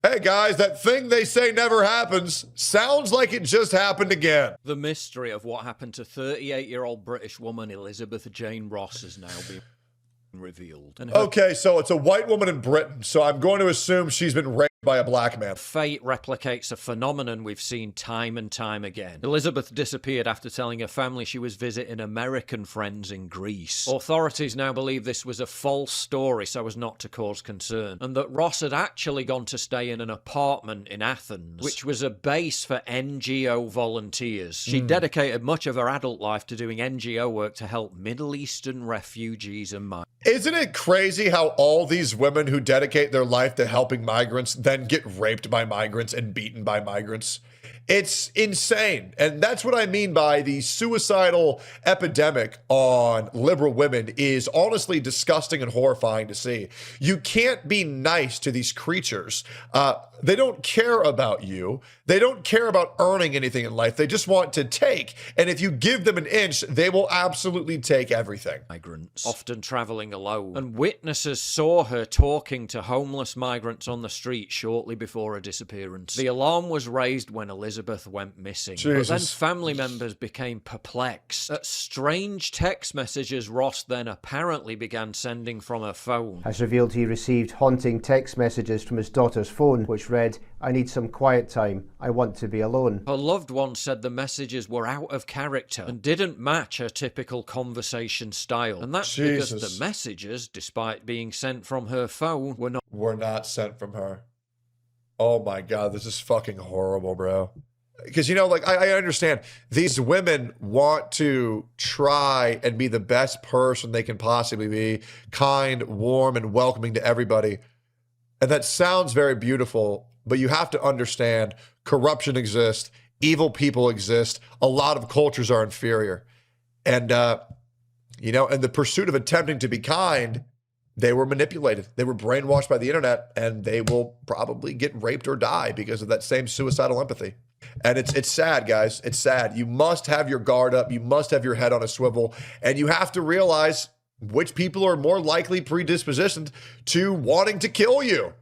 Hey guys, that thing they say never happens sounds like it just happened again. The mystery of what happened to 38-year-old British woman Elizabeth Jane Ross has now been revealed. And Okay, so it's a white woman in Britain, so I'm going to assume she's been raped by a black man. fate replicates a phenomenon we've seen time and time again. Elizabeth disappeared after telling her family she was visiting American friends in Greece. Authorities now believe this was a false story so as not to cause concern, and that Ross had actually gone to stay in an apartment in Athens, which was a base for NGO volunteers. She dedicated much of her adult life to doing NGO work to help Middle Eastern refugees and migrants. Isn't it crazy how all these women who dedicate their life to helping migrants then get raped by migrants and beaten by migrants? It's insane. And that's what I mean by the suicidal epidemic on liberal women is honestly disgusting and horrifying to see. You can't be nice to these creatures. They don't care about you. They don't care about earning anything in life. They just want to take. And if you give them an inch, they will absolutely take everything. Migrants, often traveling alone, and witnesses saw her talking to homeless migrants on the street shortly before her disappearance. The alarm was raised when Elizabeth went missing, but then family members became perplexed at strange text messages Ross then apparently began sending from her phone. Has revealed he received haunting text messages from his daughter's phone, which read, "I need some quiet time. I want to be alone." Her loved one said the messages were out of character and didn't match her typical conversation style. And that's because the messages, despite being sent from her phone, were not sent from her. Oh my God, this is fucking horrible, bro. Because, you know, like, I understand these women want to try and be the best person they can possibly be, kind, warm, and welcoming to everybody. And that sounds very beautiful, but you have to understand corruption exists, evil people exist, a lot of cultures are inferior. And, you know, in the pursuit of attempting to be kind, they were manipulated. They were brainwashed by the internet, and they will probably get raped or die because of that same suicidal empathy. And it's sad, guys. It's sad. You must have your guard up. You must have your head on a swivel. And you have to realize which people are more likely predispositioned to wanting to kill you.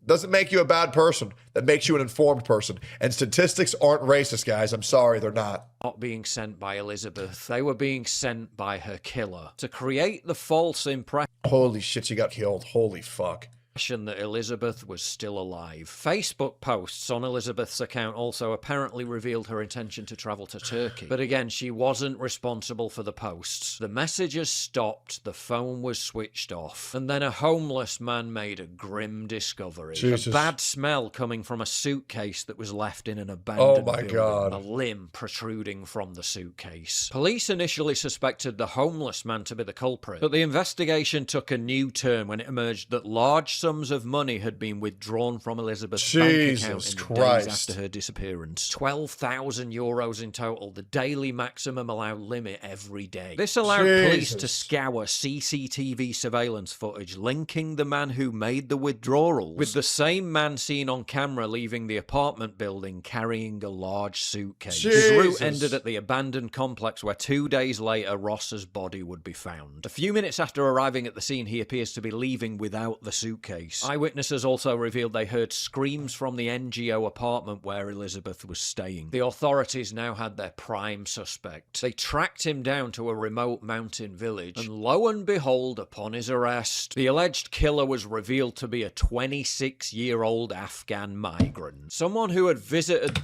Doesn't make you a bad person. That makes you an informed person. And statistics aren't racist, guys. I'm sorry, they're not. Not being sent by Elizabeth. They were being sent by her killer to create the false impression. Holy shit, she got killed. Holy fuck. That Elizabeth was still alive. Facebook posts on Elizabeth's account also apparently revealed her intention to travel to Turkey. But again, she wasn't responsible for the posts. The messages stopped, the phone was switched off, and then a homeless man made a grim discovery. Jesus. A bad smell coming from a suitcase that was left in an abandoned building. God. A limb protruding from the suitcase. Police initially suspected the homeless man to be the culprit, but the investigation took a new turn when it emerged that large sums of money had been withdrawn from Elizabeth's bank account in the days after her disappearance. 12,000 euros in total, the daily maximum allowed limit every day. This allowed police to scour CCTV surveillance footage linking the man who made the withdrawals with the same man seen on camera leaving the apartment building carrying a large suitcase. His route ended at the abandoned complex where 2 days later Ross's body would be found. A few minutes after arriving at the scene, he appears to be leaving without the suitcase. Eyewitnesses also revealed they heard screams from the NGO apartment where Elizabeth was staying. The authorities now had their prime suspect. They tracked him down to a remote mountain village, and lo and behold, upon his arrest, the alleged killer was revealed to be a 26-year-old Afghan migrant. Someone who had visited...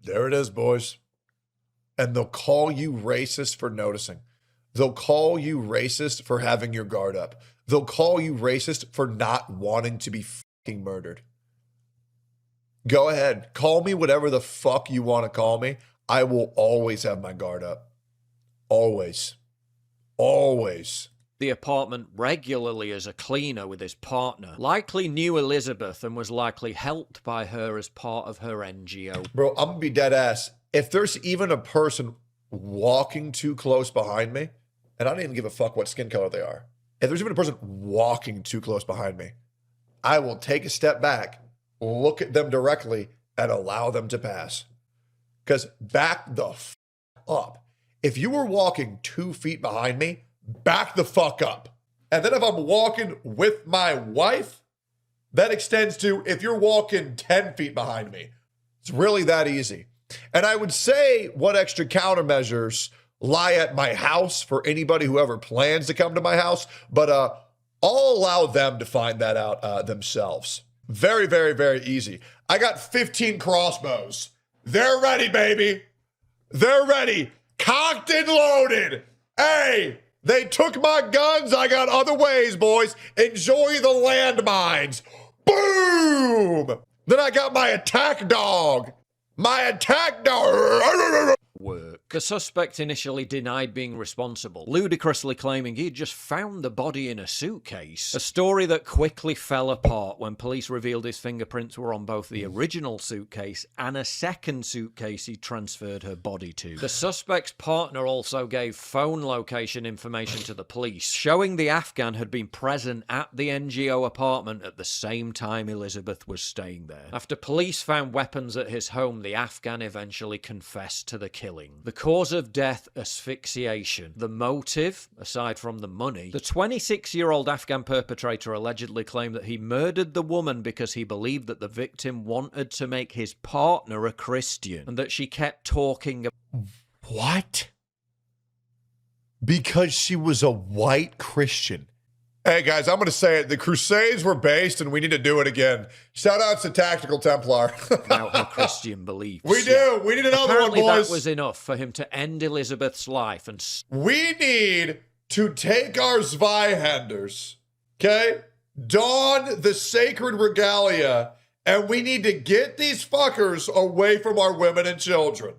There it is, boys. And they'll call you racist for noticing. They'll call you racist for having your guard up. They'll call you racist for not wanting to be fucking murdered. Go ahead. Call me whatever the fuck you want to call me. I will always have my guard up. Always. Always. The apartment regularly as a cleaner with his partner, likely knew Elizabeth and was likely helped by her as part of her NGO. Bro, I'm gonna be dead ass. If there's even a person walking too close behind me, and I don't even give a fuck what skin color they are. If there's even a person walking too close behind me, I will take a step back, look at them directly, and allow them to pass. Because back the f up. If you were walking 2 feet behind me, back the fuck up. And then if I'm walking with my wife, that extends to if you're walking 10 feet behind me. It's really that easy. And I would say what extra countermeasures lie at my house for anybody who ever plans to come to my house, but I'll allow them to find that out themselves. Very, very, very easy. I got 15 crossbows. They're ready, baby. They're ready. Cocked and loaded. Hey, they took my guns. I got other ways, boys. Enjoy the landmines. Boom! Then I got my attack dog. My attack dog. Work. The suspect initially denied being responsible, ludicrously claiming he'd just found the body in a suitcase. A story that quickly fell apart when police revealed his fingerprints were on both the original suitcase and a second suitcase he transferred her body to. The suspect's partner also gave phone location information to the police, showing the Afghan had been present at the NGO apartment at the same time Elizabeth was staying there. After police found weapons at his home, the Afghan eventually confessed to the killing. The cause of death, asphyxiation. The motive, aside from the money, the 26-year-old Afghan perpetrator allegedly claimed that he murdered the woman because he believed that the victim wanted to make his partner a Christian and that she kept talking. What? Because she was a white Christian. Hey guys, I'm going to say it. The Crusades were based and we need to do it again. Shout outs to Tactical Templar. About her Christian beliefs. We do. We need another Apparently one, boys. that was enough for him to end Elizabeth's life and... We need to take our Zweihanders, okay? Don the sacred regalia, and we need to get these fuckers away from our women and children.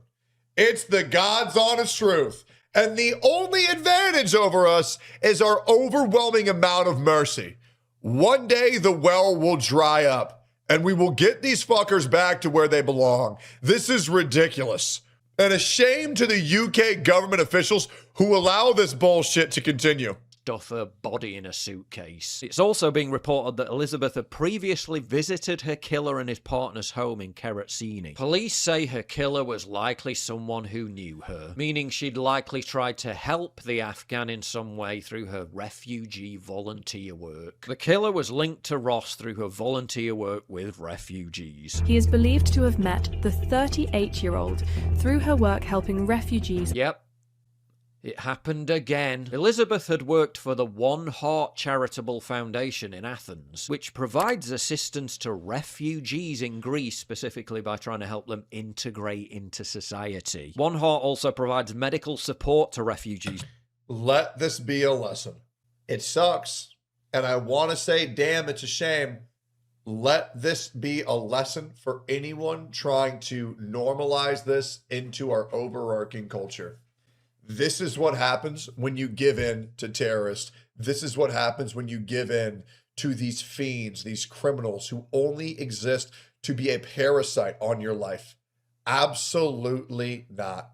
It's the God's honest truth. And the only advantage over us is our overwhelming amount of mercy. One day the well will dry up and we will get these fuckers back to where they belong. This is ridiculous. And a shame to the UK government officials who allow this bullshit to continue. Stuff her body in a suitcase. It's also being reported that Elizabeth had previously visited her killer and his partner's home in Karatsini. Police say her killer was likely someone who knew her, meaning she'd likely tried to help the Afghan in some way through her refugee volunteer work. The killer was linked to Ross through her volunteer work with refugees. He is believed to have met the 38-year-old through her work helping refugees. Yep. It happened again. Elizabeth had worked for the One Heart Charitable Foundation in Athens, which provides assistance to refugees in Greece, specifically by trying to help them integrate into society. One Heart also provides medical support to refugees. Let this be a lesson. It sucks. And I want to say, damn, it's a shame. Let this be a lesson for anyone trying to normalize this into our overarching culture. This is what happens when you give in to terrorists. This is what happens when you give in to these fiends, these criminals who only exist to be a parasite on your life. Absolutely not.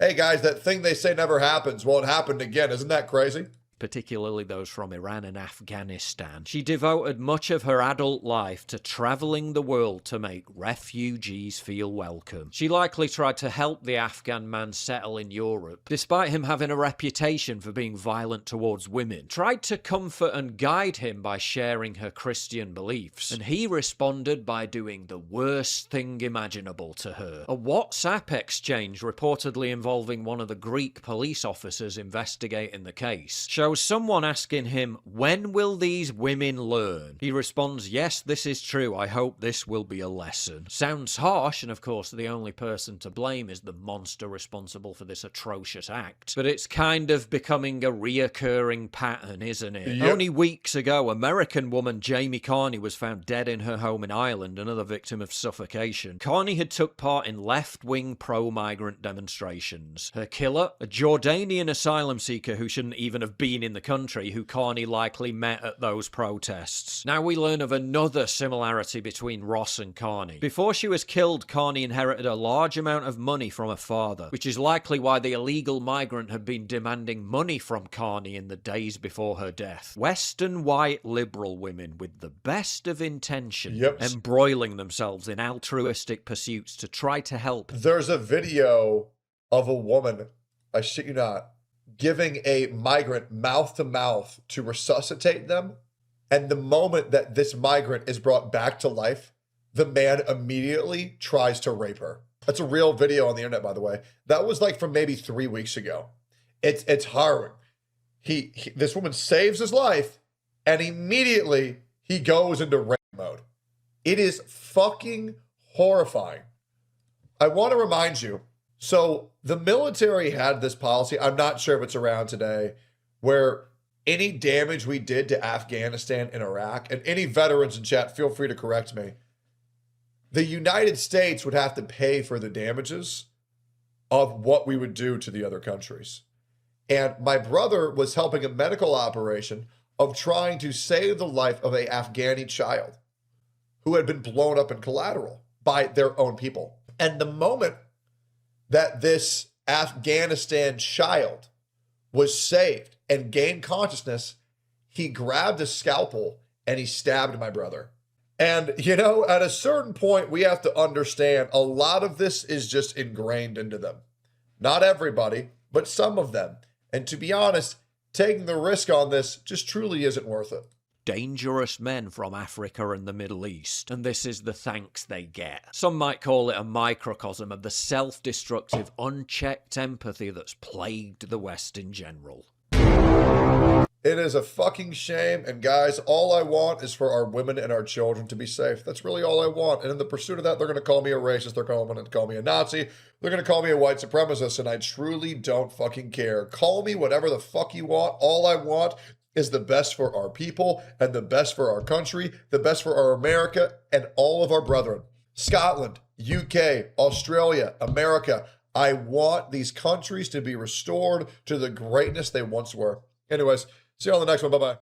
Hey guys, that thing they say never happens. Well, it happened again. Isn't that crazy? Particularly those from Iran and Afghanistan. She devoted much of her adult life to travelling the world to make refugees feel welcome. She likely tried to help the Afghan man settle in Europe, despite him having a reputation for being violent towards women. Tried to comfort and guide him by sharing her Christian beliefs, and he responded by doing the worst thing imaginable to her. A WhatsApp exchange reportedly involving one of the Greek police officers investigating the case shows someone asking him, "When will these women learn?" He responds, "Yes, this is true. I hope this will be a lesson." Sounds harsh, and of course the only person to blame is the monster responsible for this atrocious act. But it's kind of becoming a reoccurring pattern, isn't it? Yep. Only weeks ago, American woman Jamie Carney was found dead in her home in Ireland, another victim of suffocation. Carney had took part in left-wing pro-migrant demonstrations. Her killer, a Jordanian asylum seeker who shouldn't even have been in the country, who Carney likely met at those protests. Now we learn of another similarity between Ross and Carney. Before she was killed, Carney inherited a large amount of money from her father, which is likely why the illegal migrant had been demanding money from Carney in the days before her death. Western white liberal women with the best of intentions, embroiling themselves in altruistic pursuits to try to help. There's a video of a woman, I shit you not, giving a migrant mouth to mouth to resuscitate them. And the moment that this migrant is brought back to life, the man immediately tries to rape her. That's a real video on the internet, by the way. That was like from maybe 3 weeks ago. It's harrowing. This woman saves his life, and immediately he goes into rape mode. It is fucking horrifying. I want to remind you, so the military had this policy, I'm not sure if it's around today, where any damage we did to Afghanistan and Iraq, and any veterans in chat, feel free to correct me, the United States would have to pay for the damages of what we would do to the other countries. And my brother was helping a medical operation of trying to save the life of an Afghani child who had been blown up in collateral by their own people. And the moment that this Afghanistan child was saved and gained consciousness, he grabbed a scalpel and he stabbed my brother. And, you know, at a certain point, we have to understand a lot of this is just ingrained into them. Not everybody, but some of them. And to be honest, taking the risk on this just truly isn't worth it. Dangerous men from Africa and the Middle East, and this is the thanks they get. Some might call it a microcosm of the self-destructive, unchecked empathy that's plagued the West in general. It is a fucking shame, and guys, all I want is for our women and our children to be safe. That's really all I want, and in the pursuit of that, they're going to call me a racist, they're going to call me a Nazi, they're going to call me a white supremacist, and I truly don't fucking care. Call me whatever the fuck you want. All I want is the best for our people, and the best for our country, the best for our America, and all of our brethren. Scotland, UK, Australia, America. I want these countries to be restored to the greatness they once were. Anyways, see you on the next one. Bye-bye.